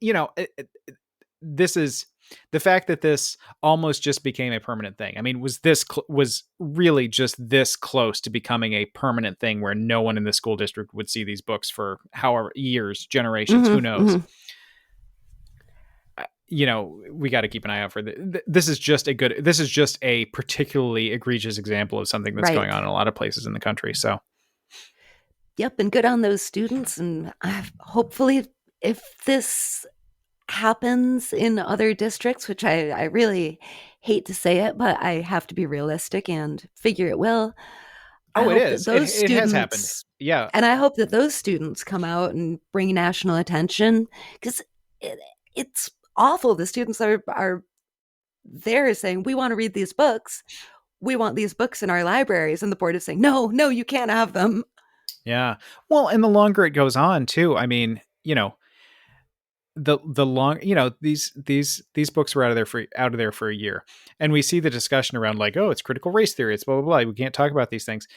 this is the fact that this almost just became a permanent thing. I mean, was really just this close to becoming a permanent thing where no one in the school district would see these books for however years, generations, who Mm-hmm. knows? Mm-hmm. We got to keep an eye out for this. This is just a particularly egregious example of something that's going Right. on in a lot of places in the country. So, Yep, and good on those students. And hopefully, if this happens in other districts, which I really hate to say it, but I have to be realistic and figure it will. I oh, it hope that is. those It has happened. students, Yeah. and I hope that those students come out and bring national attention, because it's awful. The students are there saying, we want to read these books. We want these books in our libraries. And the board is saying, no, no, you can't have them. Yeah. Well, and the longer it goes on too, I mean, the long, these books were out of there for a year, and we see the discussion around like, oh, it's critical race theory, it's blah blah blah, we can't talk about these things.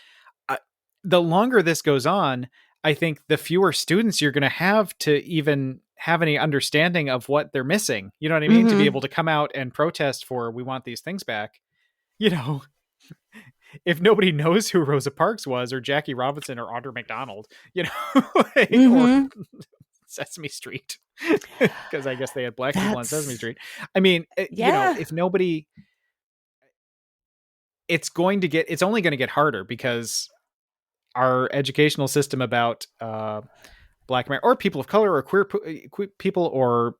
The longer this goes on, I think the fewer students you're going to have to even have any understanding of what they're missing, you know what I mean, to be Mm-hmm. able to come out and protest for, we want these things back. you know if nobody knows who Rosa Parks was, or Jackie Robinson, or Audra McDonald, like, or Mm-hmm. Sesame Street, because I guess they had black people on Sesame That's, Street. I mean, yeah. if nobody, it's only going to get harder, because our educational system about black America, or people of color, or queer people, or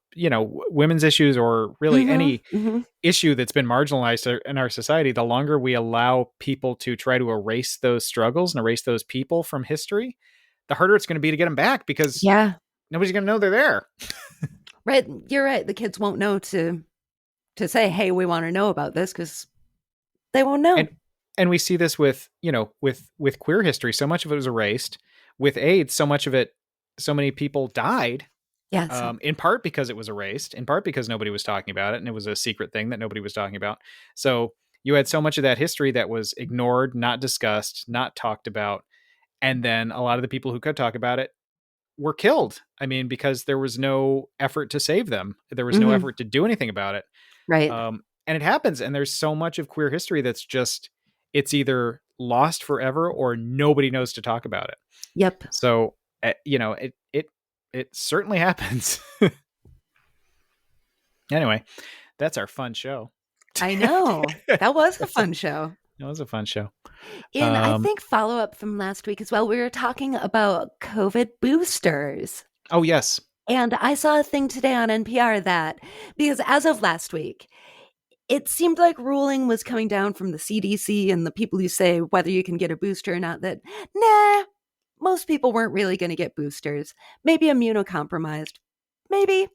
women's issues, or really Mm-hmm. any Mm-hmm. issue that's been marginalized in our society, the longer we allow people to try to erase those struggles and erase those people from history, the harder it's going to be to get them back, because Yeah. nobody's going to know they're there. Right. You're right. The kids won't know to say, hey, we want to know about this, because they won't know. and and we see this with with queer history. So much of it was erased. With AIDS, so many people died, Yes. in part because it was erased, in part because nobody was talking about it, and it was a secret thing that nobody was talking about. So you had so much of that history that was ignored, not discussed, not talked about, and then a lot of the people who could talk about it were killed. I mean, because there was no effort to save them, there was no Mm-hmm. effort to do anything about it. Right. And it happens, and there's so much of queer history that's just, it's either lost forever or nobody knows to talk about it. Yep. So it certainly happens. Anyway, that's our fun show. I know. That was a fun show. That was a fun show. And I think follow up from last week as well, we were talking about COVID boosters. Oh, yes. And I saw a thing today on NPR that, because as of last week, it seemed like ruling was coming down from the CDC and the people who say whether you can get a booster or not, that, nah, most people weren't really going to get boosters. Maybe immunocompromised. Maybe.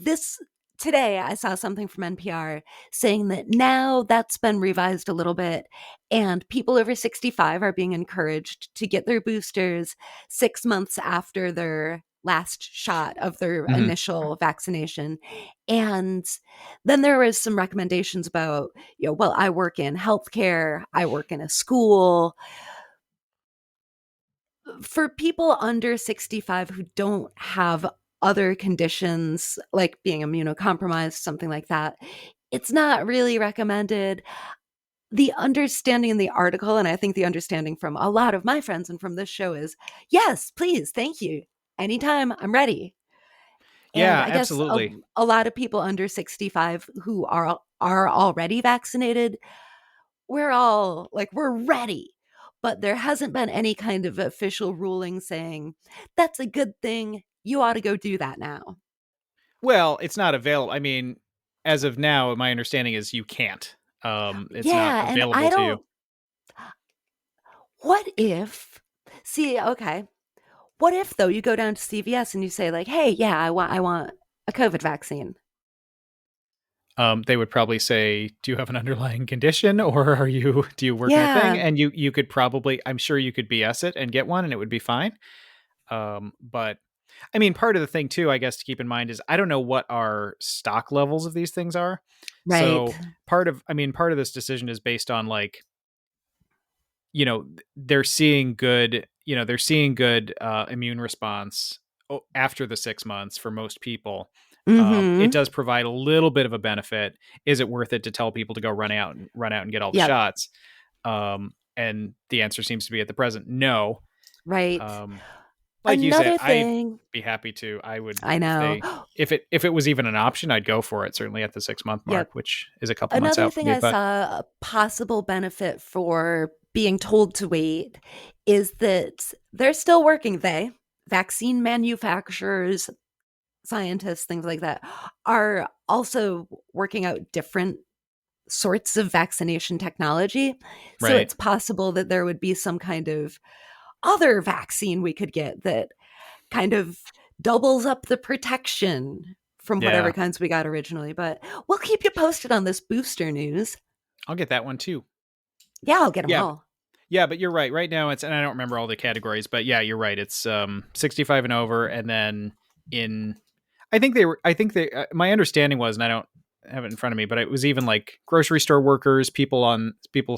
This today I saw something from NPR saying that now that's been revised a little bit, and people over 65 are being encouraged to get their boosters 6 months after their last shot of their Mhm. initial vaccination. And then there was some recommendations about, well, I work in healthcare, I work in a school. For people under 65 who don't have other conditions like being immunocompromised, something like that, it's not really recommended. The understanding in the article, and I think the understanding from a lot of my friends and from this show is, yes, please, thank you. Anytime, I'm ready. And Yeah, I guess absolutely. a lot of people under 65 who are already vaccinated, we're all like, we're ready. But there hasn't been any kind of official ruling saying that's a good thing. You ought to go do that now. Well, it's not available. I mean, as of now, my understanding is you can't. It's not Yeah. And available I to you. don't, what if, see, okay. What if though you go down to CVS and you say like, "Hey, yeah, I want a COVID vaccine." They would probably say, "Do you have an underlying condition, or do you work in a thing?" Yeah, And you could probably, I'm sure you could BS it and get one, and it would be fine. But I mean, part of the thing too, I guess, to keep in mind is I don't know what our stock levels of these things are. right. So part of this decision is based on like, they're seeing good immune response after the 6 months for most people. It Mhm. does provide a little bit of a benefit. Is it worth it to tell people to go run out and get all the Yep, shots? And the answer seems to be at the present no. right. um, like you said, Another I'd thing, be happy to. I would, I know. if it was even an option, I'd go for it. Certainly at the 6 month mark, Yep. which is a couple months Another out for thing me. I But saw a possible benefit for being told to wait is that they're still working, vaccine manufacturers, scientists, things like that, are also working out different sorts of vaccination technology. So right, it's possible that there would be some kind of other vaccine we could get that kind of doubles up the protection from whatever yeah, kinds we got originally. But we'll keep you posted on this booster news. I'll get that one too. Yeah, I'll get them Yeah, all. yeah, but you're right. Right now, it's, and I don't remember all the categories, but yeah, you're right. It's 65 and over, and then in, I think they were. I think they. My understanding was, and I don't have it in front of me, but it was even like grocery store workers, people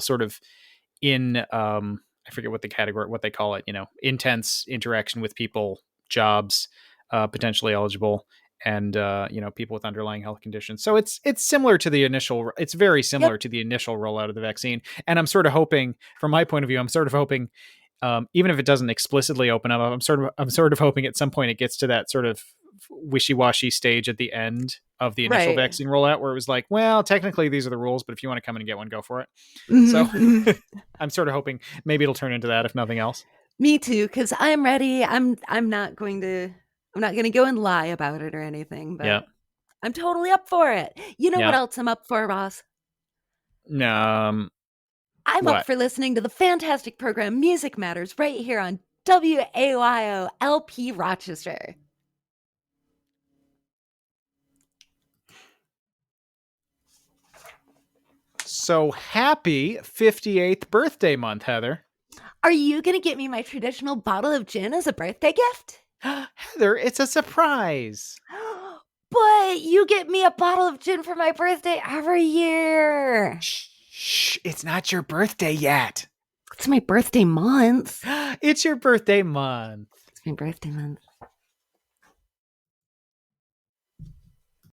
sort of in I forget what the category, what they call it, intense interaction with people, jobs, potentially eligible, and people with underlying health conditions. So it's similar to the initial, it's very Yep. similar to the initial rollout of the vaccine. And I'm sort of hoping, from my point of view, I'm sort of hoping, even if it doesn't explicitly open up, I'm sort of hoping at some point it gets to that sort of wishy-washy stage at the end of the initial Right. vaccine rollout where it was like, well, technically these are the rules, but if you want to come in and get one, go for it. So Mm-hmm. I'm sort of hoping maybe it'll turn into that, if nothing else. Me too, because I'm ready. I'm not gonna go and lie about it or anything, Yeah. but I'm totally up for it. You know what Yeah. else I'm up for, Ross? Um, I'm up what? for listening to the fantastic program Music Matters right here on WAYO LP Rochester. So happy 58th birthday month, Heather. Are you going to get me my traditional bottle of gin as a birthday gift? Heather, it's a surprise. But you get me a bottle of gin for my birthday every year. Shh, it's not your birthday yet. It's my birthday month. It's your birthday month. It's my birthday month.